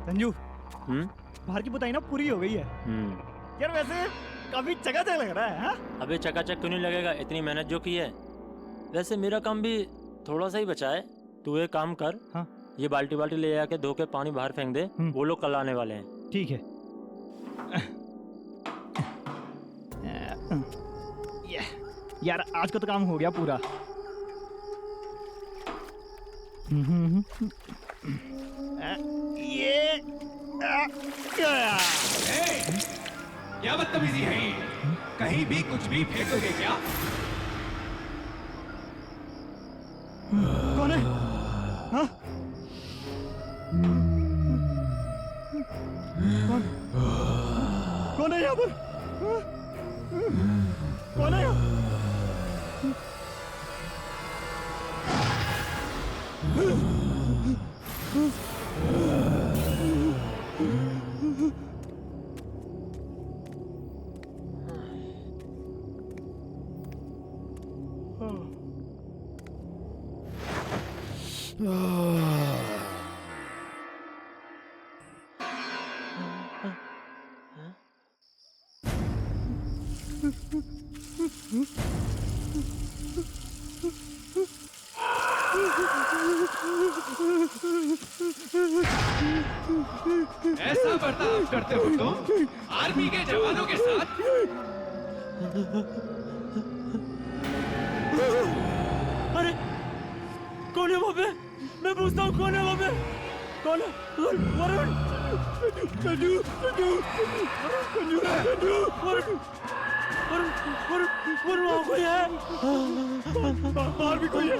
संजू, बाहर की पुताई ना पूरी हो गई है। यार वैसे काफी चकाचक लग रहा है। हाँ? अबे चकाचक क्यों नहीं लगेगा, इतनी मेहनत जो की है। वैसे मेरा काम भी थोड़ा सा ही बचा है। तू एक काम कर, हाँ? ये बाल्टी बाल्टी ले आके धो के पानी बाहर फेंक दे। वो लोग कल आने वाले हैं। ठीक है। यार आज का तो काम हो गया पूरा। ये क्या बदतमीजी है ये? कहीं भी कुछ भी फेंकोगे क्या? कौन है? हाँ? कौन है यहाँ पर? कौन है यहाँ? ऐसा बर्ताव करते हो तुम आर्मी के जवानों के साथ? अरे कौन है वहाँ पे? मैं पूछता हूँ कौन है वहाँ पे? कौन है? वरुण! संजू! संजू! संजू! संजू! वरुण! वरुण! वरुण! वरुण वहाँ कोई है? बाहर भी कोई है?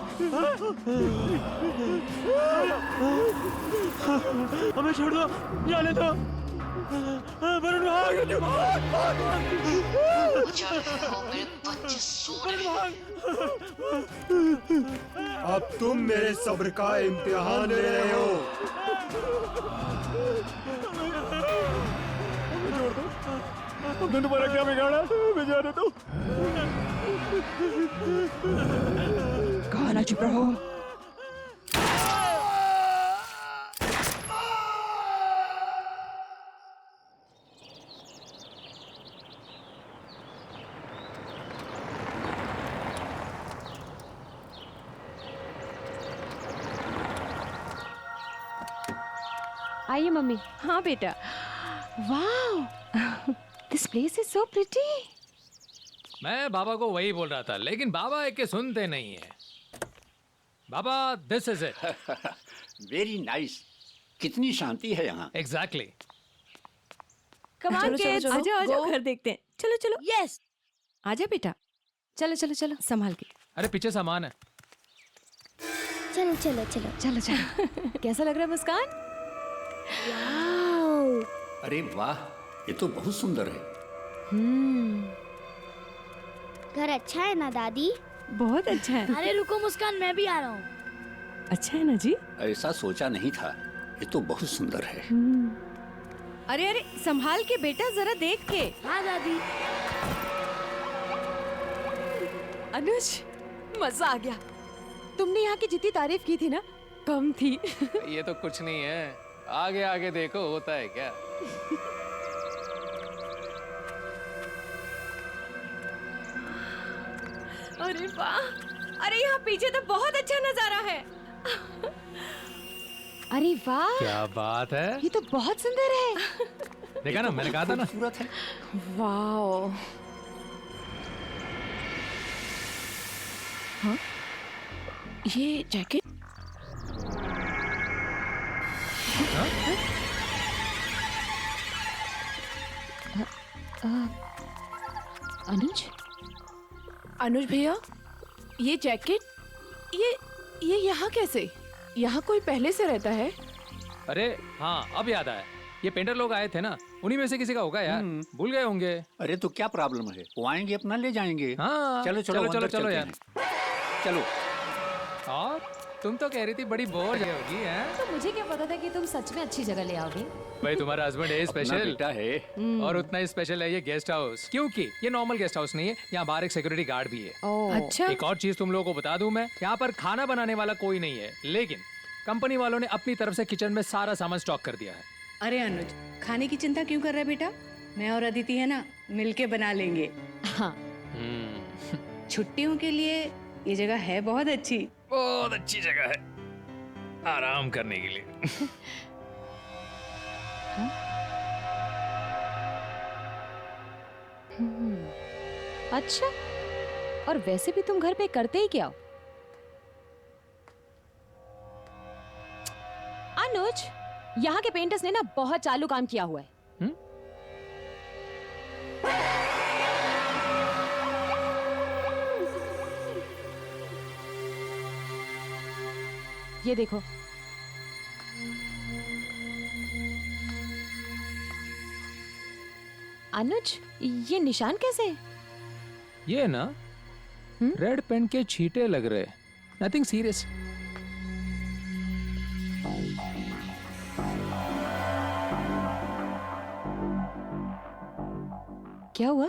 हमें छोड़ दो, जाने दो। वरुण अब तुम मेरे सब्र का इम्तिहान ले रहे हो। हमने तुम्हारा क्या बिगाड़ा? हमें जाने दो। कहा ना चुप रहो। आइए मम्मी। हाँ बेटा। वाह, this place is so pretty. मैं बाबा को वही बोल रहा था, लेकिन बाबा एक के सुनते नहीं है। बाबा this is it. Very nice. कितनी शांति है यहाँ। एग्जैक्टली। कम ऑन किड्स, आ जाओ घर देखते हैं। चलो चलो। यस, आजा बेटा। चलो चलो चलो, संभाल के। अरे पीछे सामान है। चलो चलो चलो चलो चलो। कैसा लग रहा है मुस्कान? अरे वाह, ये तो बहुत सुंदर है। घर अच्छा है ना दादी? बहुत अच्छा है। अरे रुको मुस्कान, मैं भी आ रहा हूँ। अच्छा है ना जी? ऐसा सोचा नहीं था। ये तो बहुत सुंदर है। अरे अरे संभाल के बेटा, जरा देख के। हाँ दादी। अनुज, मजा आ गया। तुमने यहाँ की जितनी तारीफ की थी ना, कम थी। ये तो कुछ नहीं है, आगे आगे देखो होता है क्या। अरे वाह, अरे यहाँ पीछे तो बहुत अच्छा नजारा है। अरे वाह, क्या बात है। ये तो बहुत सुंदर है। देखा ना, मैंने कहा था ना। खूबसूरत है। वाओ। हाँ? ये जैकेट? अनुज? अनुज भैया, ये जैकेट ये यहाँ कैसे? यहाँ कोई पहले से रहता है? अरे हाँ, अब याद आया। ये पेंटर लोग आए थे ना, उन्हीं में से किसी का होगा यार। भूल गए होंगे। अरे तो क्या प्रॉब्लम है, वो आएंगे अपना ले जाएंगे। हाँ, चलो चलो चलो चलो यार। चलो। और तुम तो कह रही थी बड़ी बोर होगी हैं? तो मुझे क्या पता था कि तुम सच में अच्छी जगह ले आओगे। भाई तुम्हारा हस्बैंड है स्पेशल बेटा है। और उतना ही स्पेशल है ये गेस्ट हाउस, क्योंकि ये नॉर्मल गेस्ट हाउस नहीं है। यहाँ बाहर एक सिक्योरिटी गार्ड भी है। अच्छा। एक और चीज तुम लोगों को बता दूं मैं, यहाँ पर खाना बनाने वाला कोई नहीं है, लेकिन कंपनी वालों ने अपनी तरफ से किचन में सारा सामान स्टॉक कर दिया है। अरे अनुज, खाने की चिंता क्यों कर रहा है बेटा? मैं और अदिति है ना, मिलके बना लेंगे। हाँ। छुट्टियों के लिए ये जगह है बहुत अच्छी। बहुत अच्छी जगह है आराम करने के लिए। अच्छा, और वैसे भी तुम घर पे करते ही क्या हो? अनुज, यहाँ के पेंटर्स ने ना बहुत चालू काम किया हुआ है। ये देखो, अनुज, ये निशान कैसे है? ये ना रेड पेन के छींटे लग रहे, नथिंग सीरियस। क्या हुआ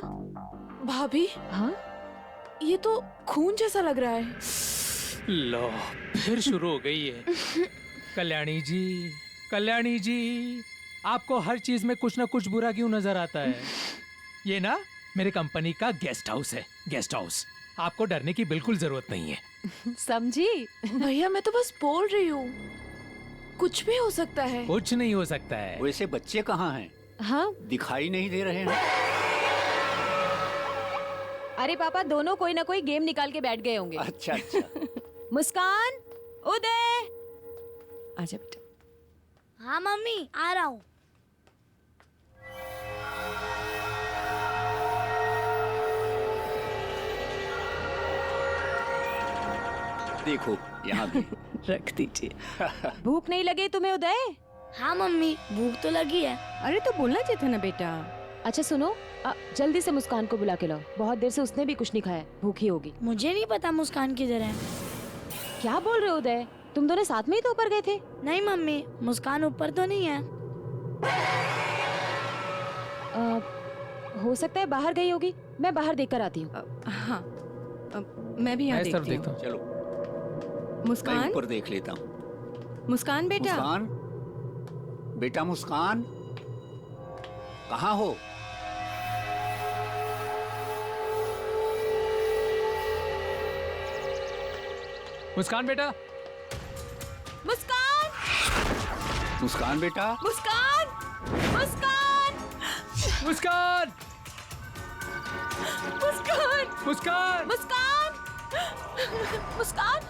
भाभी? हाँ, ये तो खून जैसा लग रहा है। लो, फिर शुरू हो गई है। कल्याणी जी, कल्याणी जी, आपको हर चीज में कुछ ना कुछ बुरा क्यों नजर आता है? ये ना मेरे कंपनी का गेस्ट हाउस है, गेस्ट हाउस। आपको डरने की बिल्कुल जरूरत नहीं है। समझी? भैया मैं तो बस बोल रही हूँ, कुछ भी हो सकता है। कुछ नहीं हो सकता है। वैसे बच्चे कहाँ हैं? हाँ, दिखाई नहीं दे रहे हैं। अरे पापा, दोनों कोई ना कोई गेम निकाल के बैठ गए होंगे। अच्छा अच्छा। मुस्कान, उदय, आजा बेटा। हाँ मम्मी, आ रहा हूँ। देखो यहाँ भी। रख दीजिए। भूख नहीं लगी तुम्हें उदय? हाँ मम्मी, भूख तो लगी है। अरे तो बोलना चाहिए था ना बेटा। अच्छा सुनो, जल्दी से मुस्कान को बुला के लाओ। बहुत देर से उसने भी कुछ नहीं खाया, भूखी होगी। मुझे नहीं पता मुस्कान किधर है। क्या बोल रहे हो उदय? तुम दोनों साथ में ही तो ऊपर गए थे। नहीं मम्मी, मुस्कान ऊपर तो नहीं है। हो सकता है बाहर गई होगी, मैं बाहर देखकर आती हूँ। हाँ, मैं भी यहाँ मैं इस तरफ देखती देखता हूँ। हूँ। चलो, मैं मुस्कान, ऊपर देख लेता हूँ। मुस्कान बेटा। मुस्कान, बेटा मुस्कान, कहाँ हो? मुस्कान बेटा, मुस्कान, मुस्कान बेटा, मुस्कान, मुस्कान, मुस्कान, मुस्कान, मुस्कान, मुस्कान, मुस्कान,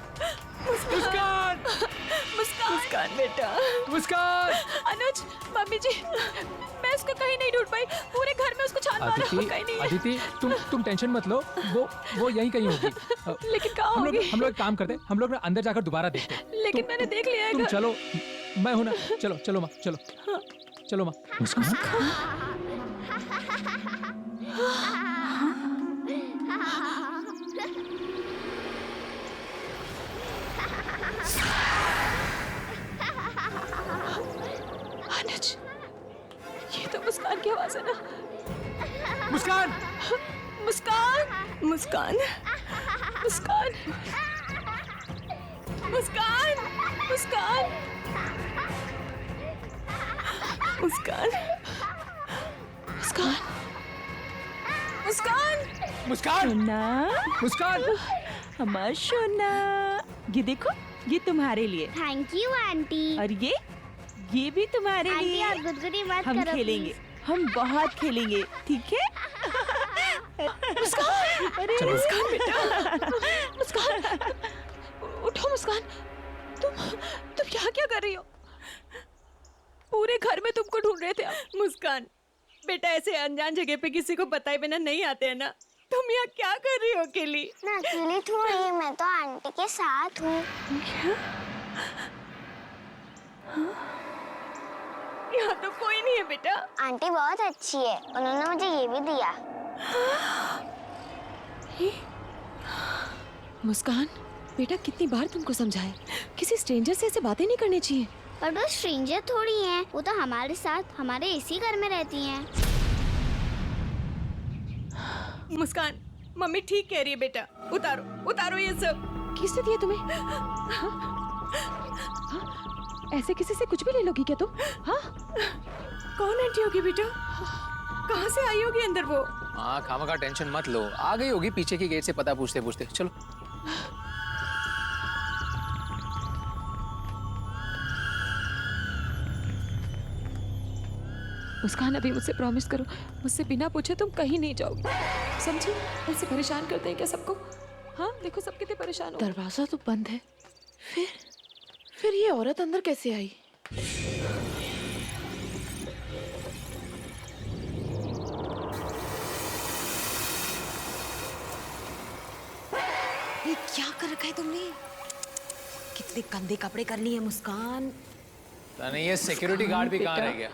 मुस्कान, मुस्कान बेटा। मुस्कान। अनुज, मम्मी जी, मैं उसको कहीं नहीं ढूंढ पाई। पूरे घर में उसको छान मारा, वो कहीं नहीं है। अदिति, तुम टेंशन मत लो, वो यहीं कहीं होगी। लेकिन कहाँ होगी? हम लोग एक काम करते हैं, हम लोग ना अंदर जाकर दोबारा देखते हैं। लेकिन मैंने देख लिया है तुम घर। चलो, मैं हूं ना। चलो चलो माँ, चलो चलो माँ। मुस्कान, अनुज, ये तो मुस्कान की आवाज है ना? मुस्कान, मुस्कान, मुस्कान, मुस्कान, मुस्कान, मुस्कान, मुस्कान, मुस्कान, मुस्कान, मुस्कान, सोना, मुस्कान। हमारा सोना। ये देखो, ये तुम्हारे लिए। Thank you aunty. और ये भी तुम्हारे आंटी लिए। और गुदगुदी मत हम करो खेलेंगे, please। हम बहुत खेलेंगे, ठीक है? मुस्कान, अरे चलो। मुस्कान बेटा, मुस्कान, उठो मुस्कान। तुम यहाँ क्या कर रही हो? पूरे घर में तुमको ढूंढ रहे थे हम। मुस्कान बेटा, ऐसे अनजान जगह पे किसी को बताए बिना नहीं आते हैं ना। तुम यहाँ क्या कर रही हो अकेली? मैं अकेली थोड़ी, मैं तो आंटी के साथ हूँ। यहाँ तो कोई नहीं है बेटा। आंटी बहुत अच्छी है, उन्होंने मुझे ये भी दिया। मुस्कान बेटा, कितनी बार तुमको समझाए, किसी स्ट्रेंजर से ऐसे बातें नहीं करनी चाहिए। पर वो स्ट्रेंजर थोड़ी हैं, वो तो हमारे साथ हमारे इसी घर में रहती हैं। मुस्कान, मम्मी ठीक कह रही है बेटा। उतारो, उतारो ये सब। किसने दिया तुम्हें? हाँ? ऐसे किसी से कुछ भी ले लोगी क्या तुम? हाँ? कौन आंटी होगी बेटा? कहाँ से आई होगी अंदर वो? हाँ, खामा का टेंशन मत लो, आ गई होगी पीछे की गेट से पता पूछते पूछते। चलो। मुस्कान, अभी मुझसे प्रॉमिस करो, मुझसे बिना पूछे तुम कहीं नहीं जाओगी, समझी? ऐसे परेशान करते हैं क्या सबको? हाँ, देखो सब कितने परेशान हो। दरवाजा तो बंद है, फिर ये औरत अंदर कैसे आई? ये क्या कर रखा है तुमने? कितने गंदे कपड़े कर लिए मुस्कान। नहीं, ये सिक्योरिटी गार्ड भी कहाँ रह गया?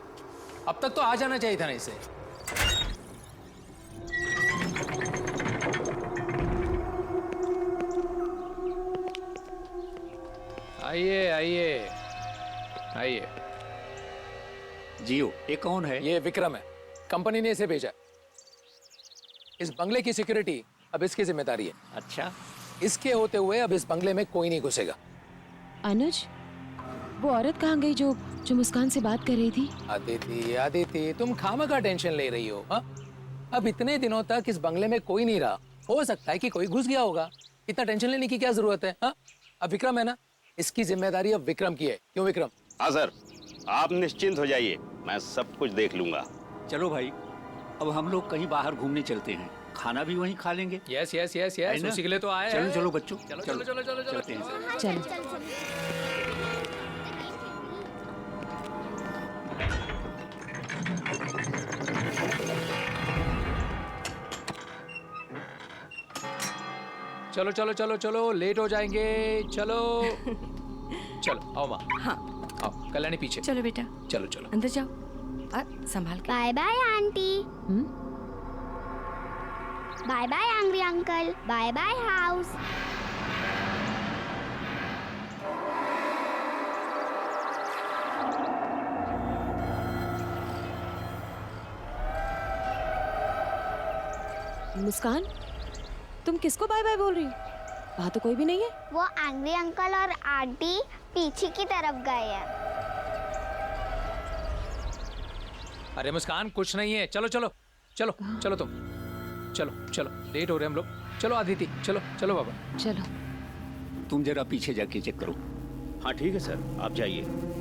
अब तक तो आ जाना चाहिए था ना इसे। आइए आइए आइए। जियो, ये कौन है? ये विक्रम है, कंपनी ने इसे भेजा। इस बंगले की सिक्योरिटी अब इसकी जिम्मेदारी है। अच्छा, इसके होते हुए अब इस बंगले में कोई नहीं घुसेगा। अनुज, वो औरत कहाँ गई जो मुस्कान से बात कर रही थी? आदिति, आदिति, तुम खामा का टेंशन ले रही हो। हाँ, अब इतने दिनों तक इस बंगले में कोई नहीं रहा, हो सकता है कि कोई घुस गया होगा। इतना टेंशन लेने की क्या जरूरत है? हाँ, अब विक्रम है ना, इसकी जिम्मेदारी अब विक्रम की है। क्यों विक्रम? हाँ सर, आप निश्चिंत हो जाइए, मैं सब कुछ देख लूंगा। चलो भाई, अब हम लोग कहीं बाहर घूमने चलते हैं, खाना भी वहीं खा लेंगे। यस यस यस यस, उसी के लिए तो आए हैं। चलो चलो बच्चों, चलो चलो चलो चलो चलते हैं। चलो। चलो चलो चलो चलो, लेट हो जाएंगे। चलो चलो, आओ माँ। हाँ, आओ, कल्याणी पीछे। चलो बेटा, चलो चलो अंदर जाओ और संभाल के। Bye bye aunty. Bye bye angry uncle. Bye bye house. Muskaan, तुम किसको बाय बाय बोल रही हो? वहाँ तो कोई भी नहीं है। वो एंग्री अंकल और आंटी पीछे की तरफ गए हैं। अरे मुस्कान, कुछ नहीं है। चलो चलो चलो चलो, तुम चलो चलो, लेट हो रहे हम लोग। चलो आदिति, चलो चलो बाबा। चलो। तुम जरा पीछे जाके चेक करो। हाँ ठीक है सर, आप जाइए।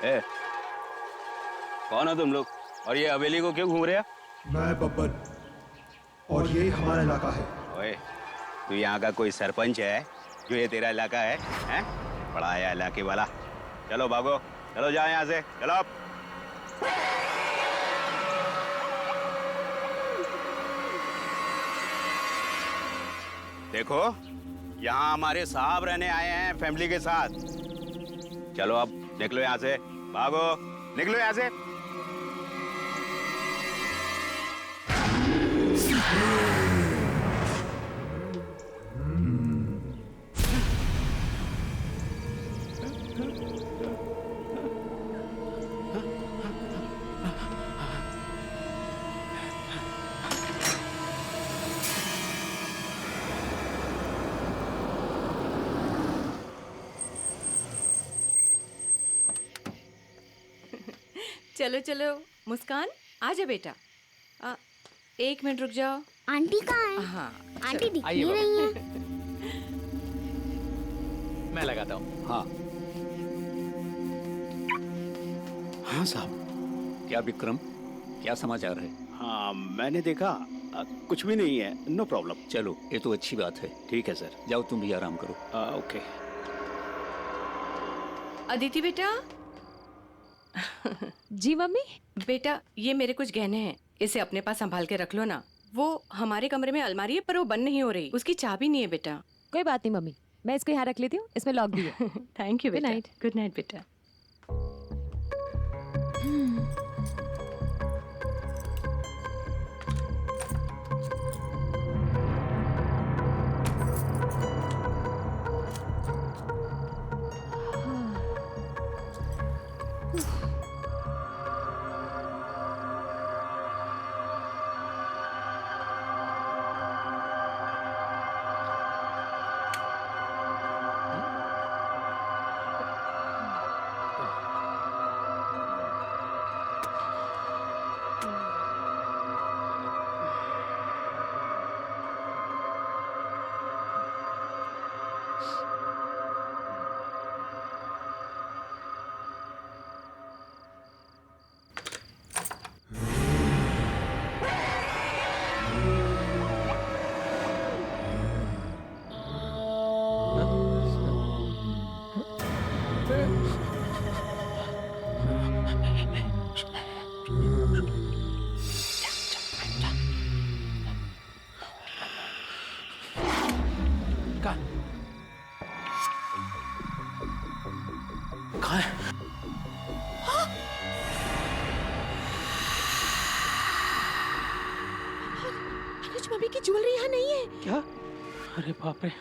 ए, कौन हो तुम लोग और ये हवेली को क्यों घूम रहे हो? मैं बब्बन और ये हमारा इलाका है। ओए, तू यहाँ का कोई सरपंच है जो ये तेरा इलाका है? हैं? बड़ा आया इलाके वाला। चलो भागो, चलो जाओ यहाँ से, चलो। देखो, यहाँ हमारे साहब रहने आए हैं फैमिली के साथ। चलो अब निकलो यहाँ से, भागो, निकलो यहाँ से। चलो चलो मुस्कान, आ जा बेटा। 1 मिनट रुक जाओ। आंटी कहाँ है? हाँ आंटी दिख आइए नहीं रही हैं। मैं लगाता हूँ। हाँ हाँ साहब। क्या विक्रम, क्या समाचार है? हाँ मैंने देखा, कुछ भी नहीं है, नो प्रॉब्लम। चलो ये तो अच्छी बात है। ठीक है सर। जाओ तुम भी आराम करो। ओके। अदिति बेटा। जी मम्मी। बेटा ये मेरे कुछ गहने हैं, इसे अपने पास संभाल के रख लो ना। वो हमारे कमरे में अलमारी है पर वो बंद नहीं हो रही, उसकी चाबी नहीं है बेटा। कोई बात नहीं मम्मी, मैं इसको यहाँ रख लेती हूँ, इसमें लॉक भी है। थैंक यू Good बेटा। night. गुड नाइट बेटा। कहाँ है? अनुज मम्मी की ज्वेलरी यहाँ नहीं है। क्या? अरे बाप रे।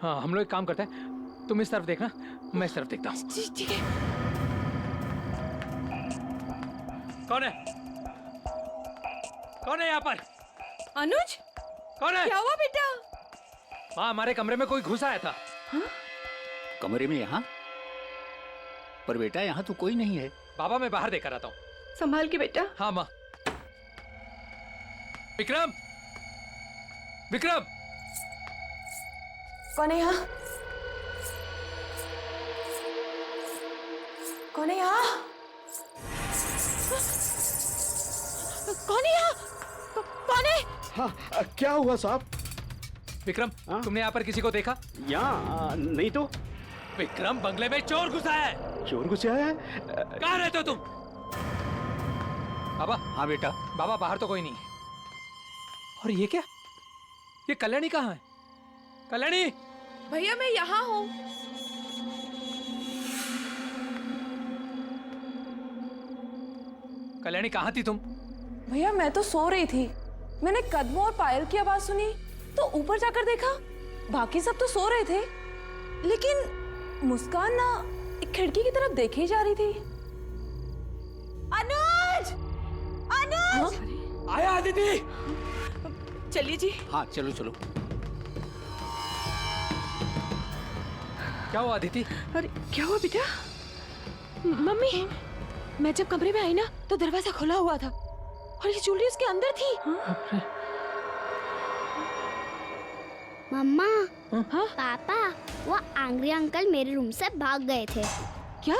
हाँ हम लोग एक काम करते हैं, तुम इस तरफ देखना, मैं इस तरफ देखता हूँ। ठीक है। कौन है? कौन है यहाँ पर? अनुज, कौन है? क्या हुआ बेटा? हाँ हमारे कमरे में कोई घुस आया था। कमरे में? यहाँ पर बेटा यहाँ तो कोई नहीं है। बाबा मैं बाहर देखकर आता हूँ। संभाल के बेटा। हाँ माँ। विक्रम, विक्रम। कौन है यहाँ? कौन है यहाँ? कौन है यहाँ? कौन है? हाँ क्या हुआ साहब? विक्रम तुमने यहाँ पर किसी को देखा? यहाँ नहीं तो। विक्रम बंगले में चोर घुसा है। चोर घुसा है? कहाँ रहते हो तुम? बाबा। हाँ बेटा। बाबा बाहर तो कोई नहीं। और ये क्या? ये कल्याणी कहाँ है? कल्याणी। भैया मैं यहाँ हूँ। कल्याणी कहाँ थी तुम? भैया मैं तो सो रही थी, मैंने कदमों और पायल की आवाज सुनी तो ऊपर जाकर देखा, बाकी सब तो सो रहे थे, लेकिन मुस्कान ना एक खिड़की की तरफ देखे ही जा रही थी। अनुज! अनुज! हाँ? आया दीदी। चलिए जी। हाँ चलो चलो। क्या हुआ अदिति? अरे क्या हुआ बेटा? मम्मी, मैं जब कमरे में आई ना तो दरवाजा खुला हुआ था और ये ज्वेलरी उसके अंदर थी। मम्मा, पापा, वो एंग्री अंकल मेरे रूम से भाग गए थे। क्या?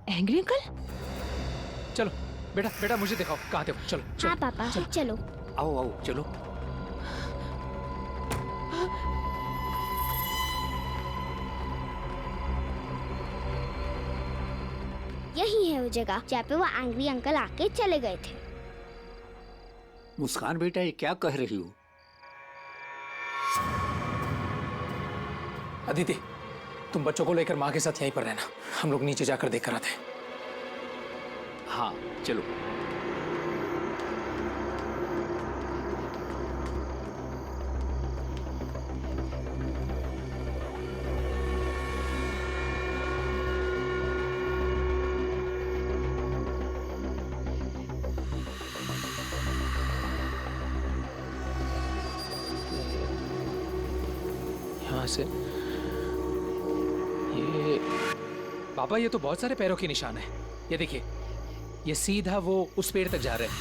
Angry uncle? चलो बेटा, बेटा मुझे दिखाओ कहाँ थे वो। चलो, चलो। हाँ पापा चलो। आओ आओ चलो। यही है वो जगह जहाँ पे वो एंग्री अंकल आके चले गए थे। मुस्कान बेटा ये क्या कह रही हो? अदिति, तुम बच्चों को लेकर माँ के साथ यहीं पर रहना, हम लोग नीचे जाकर देख कर आते हैं। हाँ चलो। यहाँ से ये पापा, ये तो बहुत सारे पैरों के निशान है। ये देखिए, ये सीधा वो उस पेड़ तक जा रहे हैं,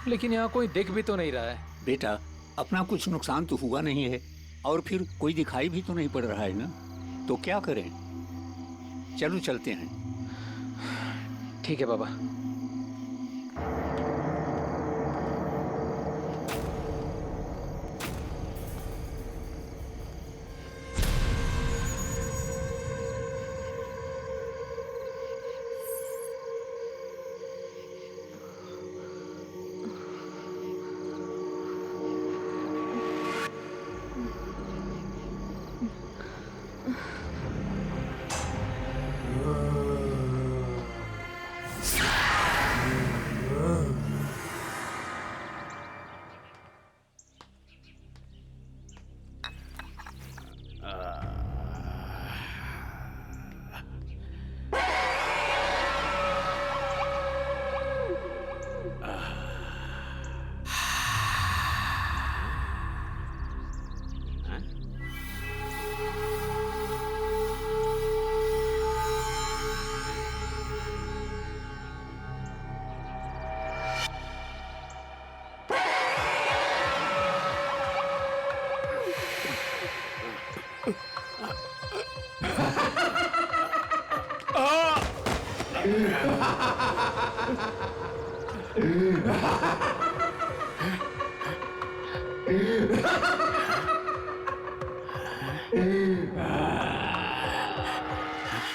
लेकिन यहाँ कोई दिख भी तो नहीं रहा है। बेटा, अपना कुछ नुकसान तो हुआ नहीं है, और फिर कोई दिखाई भी तो नहीं पड़ रहा है ना, तो क्या करें? चलो चलते हैं। ठीक है बाबा।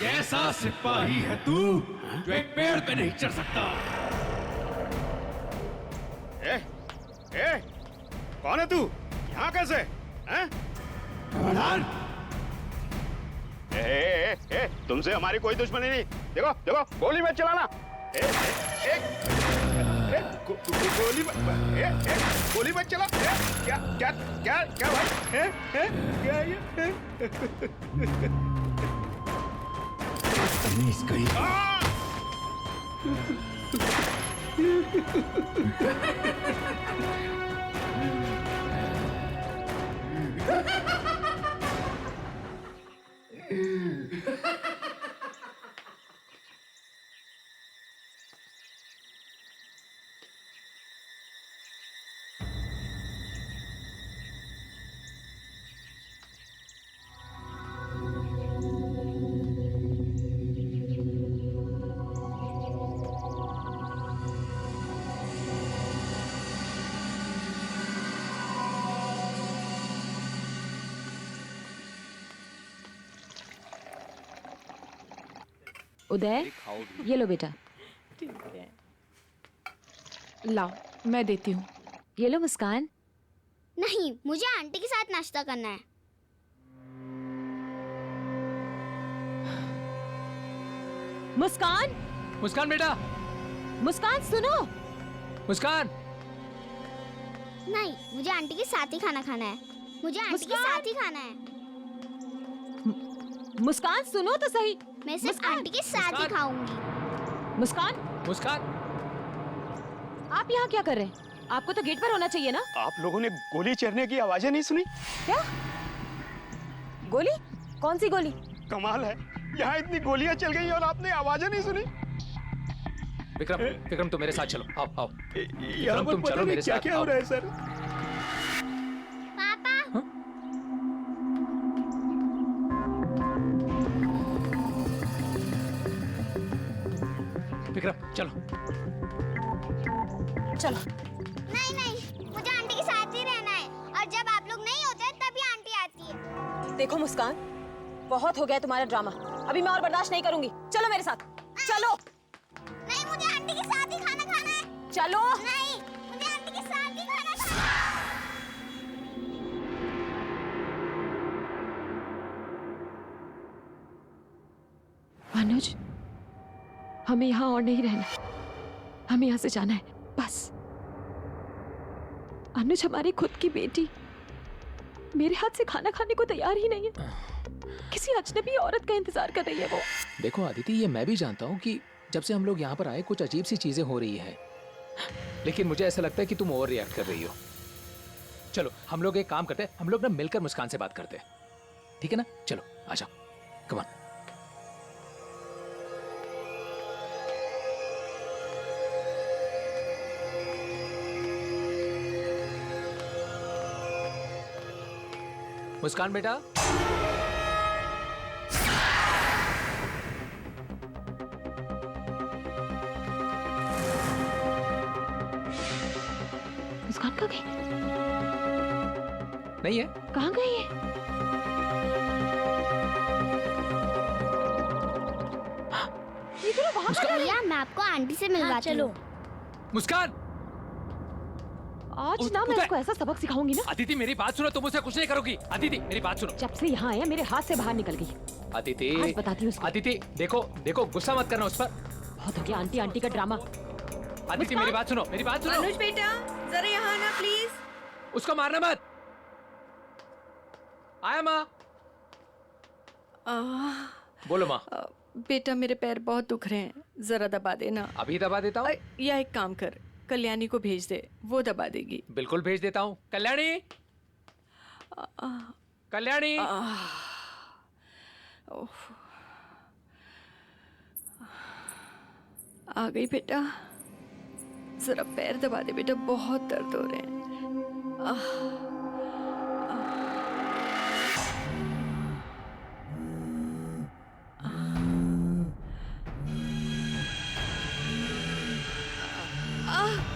कैसा सिपाही है तू जो एक पेड़ पे नहीं चढ़ सकता? कौन है तू? यहाँ कैसे? हैं? तुमसे हमारी कोई दुश्मनी नहीं। देखो देखो, गोली मत चलाना। गोली मत चला। क्या क्या क्या क्या भाई? क्या ये? उदय, ये लो बेटा। लाओ, मैं देती हूँ। ये लो मुस्कान। नहीं, मुझे आंटी के साथ नाश्ता करना है। मुस्कान, मुस्कान बेटा, मुस्कान सुनो। मुस्कान। नहीं, मुझे आंटी के साथ ही खाना खाना है। मुझे आंटी के साथ ही खाना है। मुस्कान सुनो तो सही। मैं सिर्फ आंटी के साथ ही खाऊंगी। मुस्कान, मुस्कान, आप यहाँ क्या कर रहे हैं? आपको तो गेट पर होना चाहिए ना। आप लोगों ने गोली चलने की आवाजें नहीं सुनी? क्या गोली? कौन सी गोली? कमाल है, यहाँ इतनी गोलियां चल गई और आपने आवाजें नहीं सुनी। विक्रम, विक्रम तुम मेरे साथ चलो। आओ आओ विक्रम, तुम चलो मेरे साथ। क्या हो रहा है सर? पापा। विक्रम चलो चलो। नहीं नहीं, मुझे आंटी के साथ ही रहना है, और जब आप लोग नहीं होते तभी आंटी आती है। देखो मुस्कान, बहुत हो गया तुम्हारा ड्रामा। अभी मैं और बर्दाश्त नहीं करूंगी। चलो मेरे साथ, चलो। नहीं, मुझे आंटी के साथ ही खाना खाना है। चलो। नहीं, मुझे आंटी के साथ ही खाना खाना है। अनुज, हमें यहाँ और नहीं रहना, हमें यहाँ से जाना है बस। अनुज, हमारी खुद की बेटी मेरे हाथ से खाना खाने को तैयार ही नहीं है, किसी अजनबी औरत का इंतजार कर रही है वो। देखो आदिति, ये मैं भी जानता हूँ कि जब से हम लोग यहाँ पर आए कुछ अजीब सी चीजें हो रही है, लेकिन मुझे ऐसा लगता है कि तुम ओवर रिएक्ट कर रही हो। चलो हम लोग एक काम करते हैं, हम लोग ना मिलकर मुस्कान से बात करते हैं, ठीक है ना? चलो आ जाओ, कम ऑन। मुस्कान बेटा, मुस्कान कहाँ गई? नहीं है? कहाँ गई है? भैया मैं आपको आंटी से मिलवाती हूँ। मुस्कान, आज ना मैं इसको ऐसा सबक सिखाऊंगी ना। अदिति मेरी बात सुनो, तुम उसे कुछ नहीं करोगी। अदिति मेरी बात सुनो। जब से यहाँ आया मेरे हाथ से बाहर निकल गई। अदिति, आज बताती हूँ उसको। अदिति देखो देखो, गुस्सा मत करना उस पर। बहुत हो गया आंटी आंटी का ड्रामा। अदिति मेरी बात सुनो, मेरी बात सुनो। अनुज बेटा जरा यहाँ आना प्लीज। उसको मारना मत। आया माँ। बोलो माँ। बेटा मेरे पैर बहुत दुख रहे हैं, जरा दबा देना। अभी दबा देता हूँ। या एक काम कर, कल्याणी को भेज दे, वो दबा देगी। बिल्कुल भेज देता हूँ। कल्याणी, कल्याणी। आ गई बेटा, जरा पैर दबा दे बेटा, बहुत दर्द हो रहे हैं।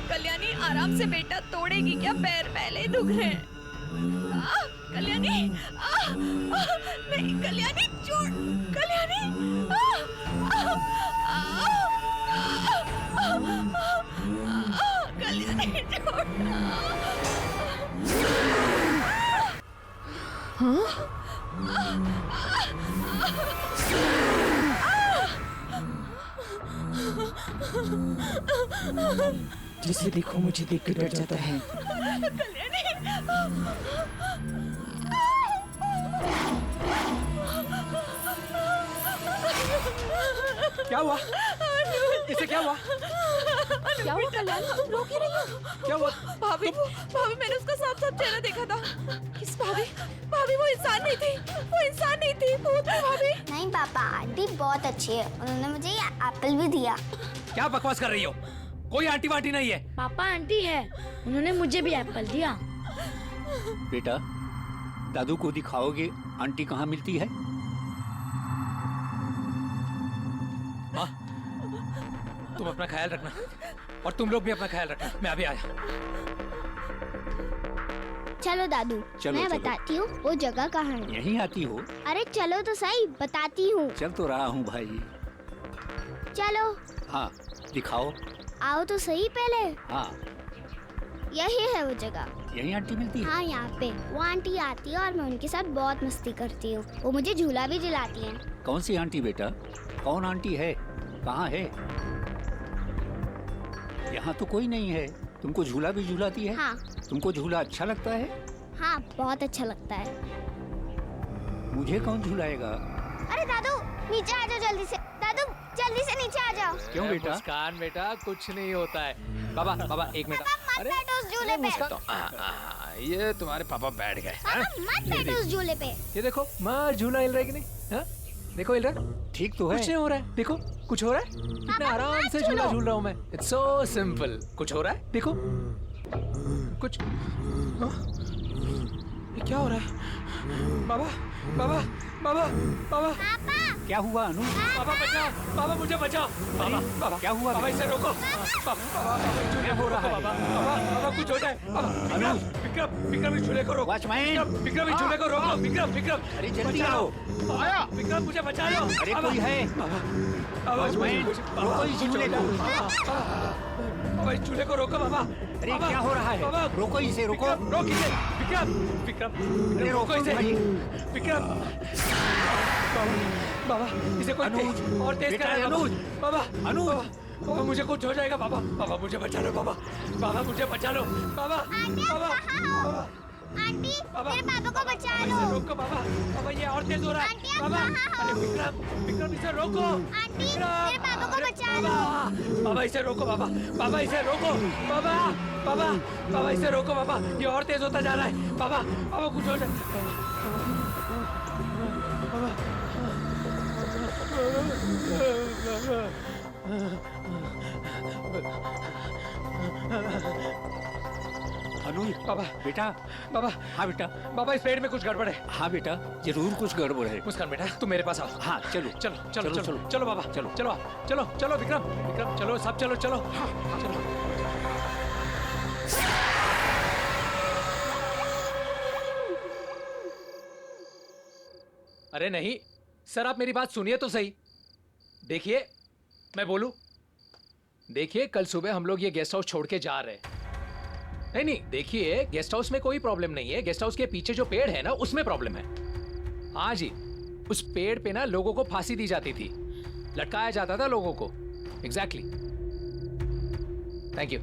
कल्याणी आराम से बेटा, तोड़ेगी क्या? पैर पहले ही दुख रहे हैं। कल्याणी, नहीं कल्याणी, छोड़ कल्याणी। कल्याणी छोड़। जिसे देखो मुझे देख के डर जाता है। क्या हुआ? इसे क्या हुआ? क्या हुआ कल्याण? रो क्यों रही हो? क्या हुआ? भाभी मैंने उसका साफ साफ चेहरा देखा था। किस भाभी वो इंसान नहीं थी, वो इंसान नहीं थी, भूत थी भाभी। नहीं पापा, आंटी बहुत अच्छी है, उन्होंने मुझे ये एप्पल भी दिया। क्या बकवास कर रही हो? कोई आंटी वांटी नहीं है। पापा आंटी है, उन्होंने मुझे भी एप्पल दिया। बेटा, दादू को दिखाओगे आंटी कहाँ मिलती है? माँ, तुम अपना ख्याल रखना और तुम लोग भी अपना ख्याल रखना। मैं अभी आया। चलो दादू, चलो, मैं चलो। बताती हूँ वो जगह कहाँ है। यहीं आती हो? अरे चलो तो सही, बताती हूँ। चल तो रहा हूँ भाई। चलो। हाँ, दिखाओ। आओ तो सही पहले। हाँ, यही है वो जगह। यहीं आंटी मिलती है? हाँ, यहाँ पे वो आंटी आती है और मैं उनके साथ बहुत मस्ती करती हूँ। वो मुझे झूला भी झुलाती है। कौन सी आंटी बेटा? कौन आंटी है? कहाँ है? यहाँ तो कोई नहीं है। तुमको झूला भी झूलाती है? हाँ। तुमको झूला अच्छा लगता है? हाँ, बहुत अच्छा लगता है। मुझे कौन झूलाएगा? अरे दादू, नीचे आ जाओ जल्दी से। दादू जल्दी से नीचे आ जाओ। क्यों बेटा? मुस्कान बेटा, कुछ नहीं होता है। बाबा एक मिनट। मत बैठो उस झूले पे। ये तुम्हारे पापा बैठ गए। मत बैठो उस झूले पे। ये देखो माँ, झूला हिल रहा है कि नहीं? हाँ? देखो हिल रहा है। ठीक तो है। कुछ नहीं हो रहा है। देखो कुछ हो रहा है? कितना आराम से झूला झूल रहा हूँ मैं। It's so simple. कुछ हो रहा है? देखो कुछ। हाँ? ये क्या हो रहा है? बाबा। क्या हुआ अनु? बाबा बचाओ, बाबा मुझे बचाओ। बाबा क्या हुआ? बाबा इसे रोको। क्या हो रहा है? बाबा कुछ हो जाए। अनु, विक्रम इस झूले को रोको। वॉचमैन, विक्रम इस झूले को रोको। विक्रम अरे जल्दी आओ। आया। विक्रम मुझे बचा लो। अरे कोई है? वॉचमैन, रोको इस झूले को। बाबा इस झूले को रोको बाबा। अरे क्या हो रहा है? रोको इसे, रोको। रोक इसे। विक्रम अरे रोको इसे। भाई। विक्रम बाबा इसे कोई तेज और तेज करा अनुज। बाबा अनुज बाबा मुझे कुछ हो जाएगा बाबा। बाबा मुझे बचा लो बाबा। बाबा मुझे बचा लो बाबा। बाबा आंटी मेरे पापा को बचा लो। इसे रोको बाबा। बाबा ये और तेज हो रहा है बाबा। अरे विक्रम विक्रम इसे रोको। आंटी मेरे पापा को बचा लो। बाबा इसे रोको बाबा। बाबा इसे रोको बाबा। बाबा बाबा इसे रोको बाबा। ये और तेज होता जा रहा है बाबा। बाबा कुछ हो जाए बाबा। अनुज बाबा बेटा। बाबा हाँ बेटा। बाबा इस पेड़ में कुछ गड़बड़ है। हाँ बेटा जरूर कुछ गड़बड़ है। मुस्कान बेटा तुम मेरे पास आओ। हाँ चलो चलो चलो चलो चलो, चलो बाबा चलो चलो चलो चलो विक्रम विक्रम चलो सब चलो चलो। हाँ चलो। अरे नहीं सर आप मेरी बात सुनिए तो सही। देखिए मैं बोलूं। देखिए कल सुबह हम लोग ये गेस्ट हाउस छोड़ के जा रहे हैं। नहीं नहीं देखिए गेस्ट हाउस में कोई प्रॉब्लम नहीं है। गेस्ट हाउस के पीछे जो पेड़ है ना उसमें प्रॉब्लम है। हाँ जी उस पेड़ पे ना लोगों को फांसी दी जाती थी। लटकाया जाता था लोगों को। Exactly thank you.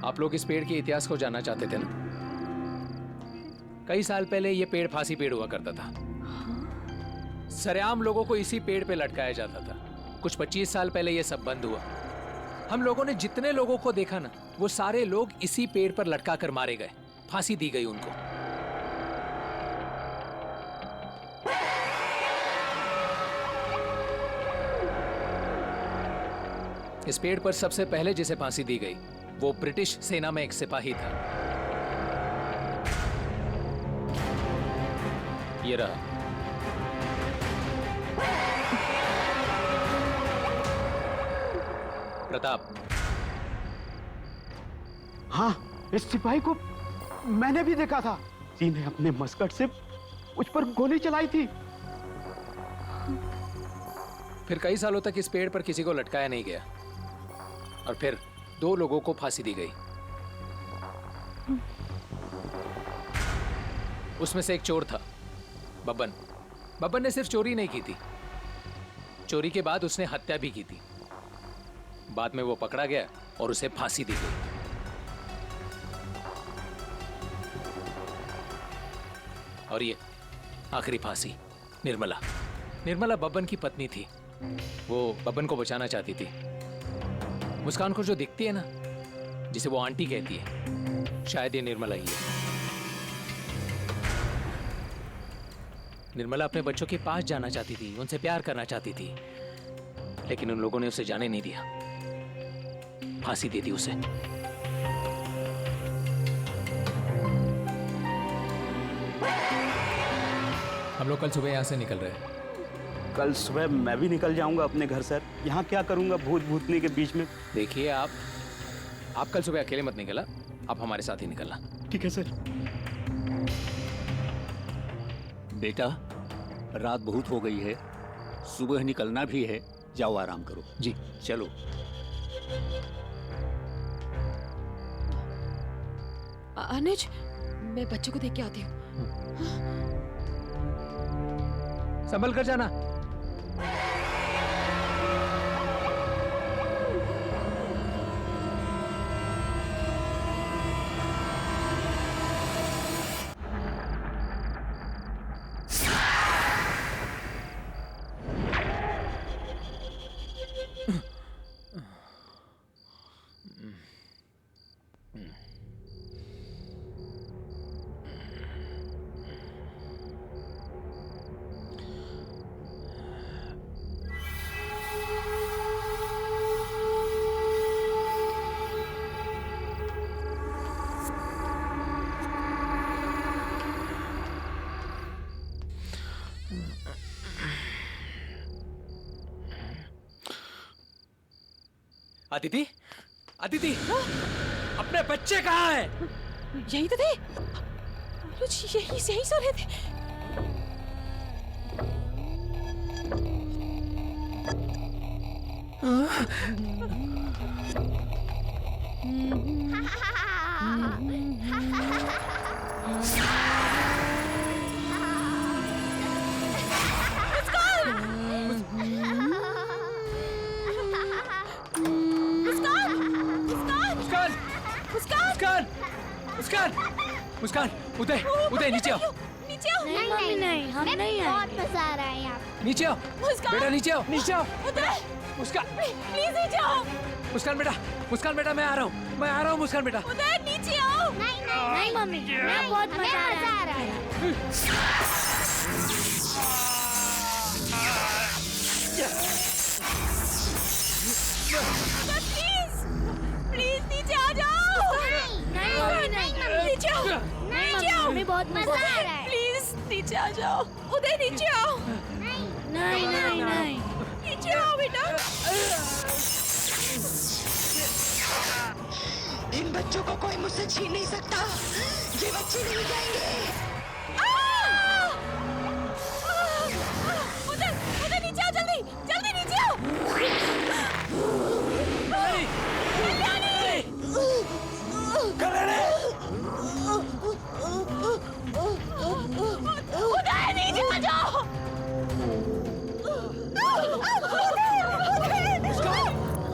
आप लोग इस पेड़ के इतिहास को जानना चाहते थे ना। कई साल पहले ये पेड़ फांसी पेड़ हुआ करता था। सरेआम लोगों को इसी पेड़ पे लटकाया जाता था। कुछ 25 साल पहले ये सब बंद हुआ। हम लोगों ने जितने लोगों को देखा ना वो सारे लोग इसी पेड़ पर लटका कर मारे गए। फांसी दी गई उनको। इस पेड़ पर सबसे पहले जिसे फांसी दी गई वो ब्रिटिश सेना में एक सिपाही था। ये रहा। प्रताप। हाँ इस सिपाही को मैंने भी देखा था। जी ने अपने मस्कट से उस पर गोली चलाई थी। फिर कई सालों तक इस पेड़ पर किसी को लटकाया नहीं गया और फिर 2 लोगों को फांसी दी गई। उसमें से एक चोर था बब्बन। बब्बन ने सिर्फ चोरी नहीं की थी, चोरी के बाद उसने हत्या भी की थी। बाद में वो पकड़ा गया और उसे फांसी दी गई। और ये आखिरी फांसी निर्मला। निर्मला बब्बन की पत्नी थी। वो बब्बन को बचाना चाहती थी। मुस्कान को जो दिखती है ना, जिसे वो आंटी कहती है, शायद ये निर्मला ही है। निर्मला अपने बच्चों के पास जाना चाहती थी, उनसे प्यार करना चाहती थी, लेकिन उन लोगों ने उसे जाने नहीं दिया। फांसी दे दी उसे। हम लोग कल सुबह यहाँ से निकल रहे हैं। कल सुबह मैं भी निकल जाऊंगा अपने घर सर। यहाँ क्या करूंगा भूत भूतनी के बीच में। देखिए आप कल सुबह अकेले मत निकलना, आप हमारे साथ ही निकलना। ठीक है सर। बेटा रात बहुत हो गई है, सुबह निकलना भी है। जाओ आराम करो। जी चलो। अनुज मैं बच्चों को देख के आती हूँ। संभल कर जाना। अदिति, अदिति, अपने बच्चे कहाँ हैं? यही तो थे। यही सो रहे थे। मुस्कान, मुस्कान, उदय, उदय नीचे आओ, नीचे आओ। नहीं मम्मी नहीं, हम नहीं आएंगे। बहुत मजा आ रहा है यहाँ पे। नीचे आओ, मुस्कान। बेटा नीचे आओ, नीचे आओ, उदय, मुस्कान, प्लीज नीचे आओ। मुस्कान बेटा मैं आ रहा हूँ मुस्कान बेटा। उदय नीचे आओ। नहीं मम्मी, हमें बहुत मजा आ रहा है। प्लीज नीचे आ जाओ। नहीं मम्मी नहीं, नीचे आओ। नहीं नीचे आओ। हमें बहुत मजा आ रहा है। प्लीज नीचे आ जाओ। उदय नीचे आओ। नहीं नहीं नहीं, नीचे आओ बेटा। इन बच्चों को कोई मुझसे छीन नहीं सकता। ये बच्चे नहीं जाएंगे। उदय, उदय नीचे आओ जल्दी, जल्दी नीचे आओ। उदय नीचे आ जाओ।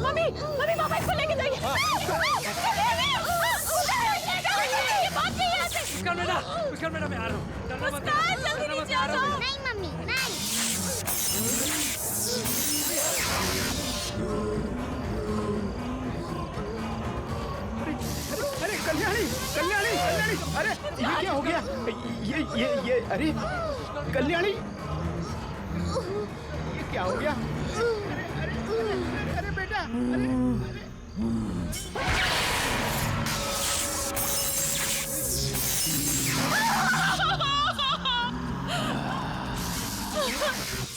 मम्मी, मम्मी पापा इसको लेके जाइए। मुस्कान बेटा मैं आ रहा हूँ। मुस्कान जल्दी नीचे आ जाओ। नहीं मम्मी नहीं। अरे कल्याणी कल्याणी कल्याणी, अरे ये क्या हो गया? ये अरे कल्याणी, ये क्या हो गया? अरे बेटा,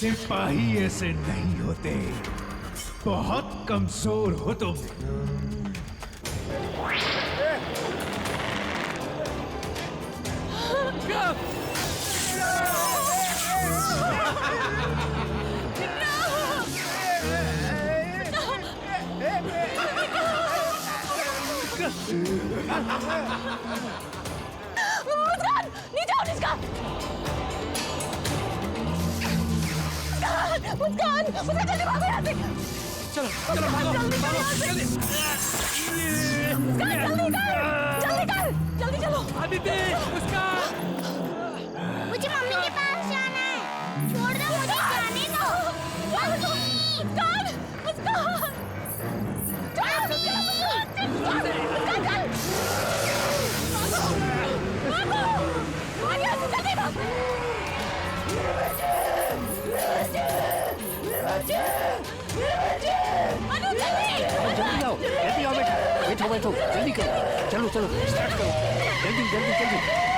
सिपाही ऐसे नहीं होते, बहुत कमजोर हो तुम। मुस्कान नीचे आओ। मुस्कान जल्दी भागो यहाँ से। चलो भागो, जल्दी। जल्दी चलो। आदित्य, मुस्कान। मुझे मम्मी के पास जाना है। छोड़ दो मुझे, जाने दो। मुस्कान, मुस्कान। जल्दी आओ बेटा, बैठो जल्दी करो, चलो स्टार्ट करो, जल्दी।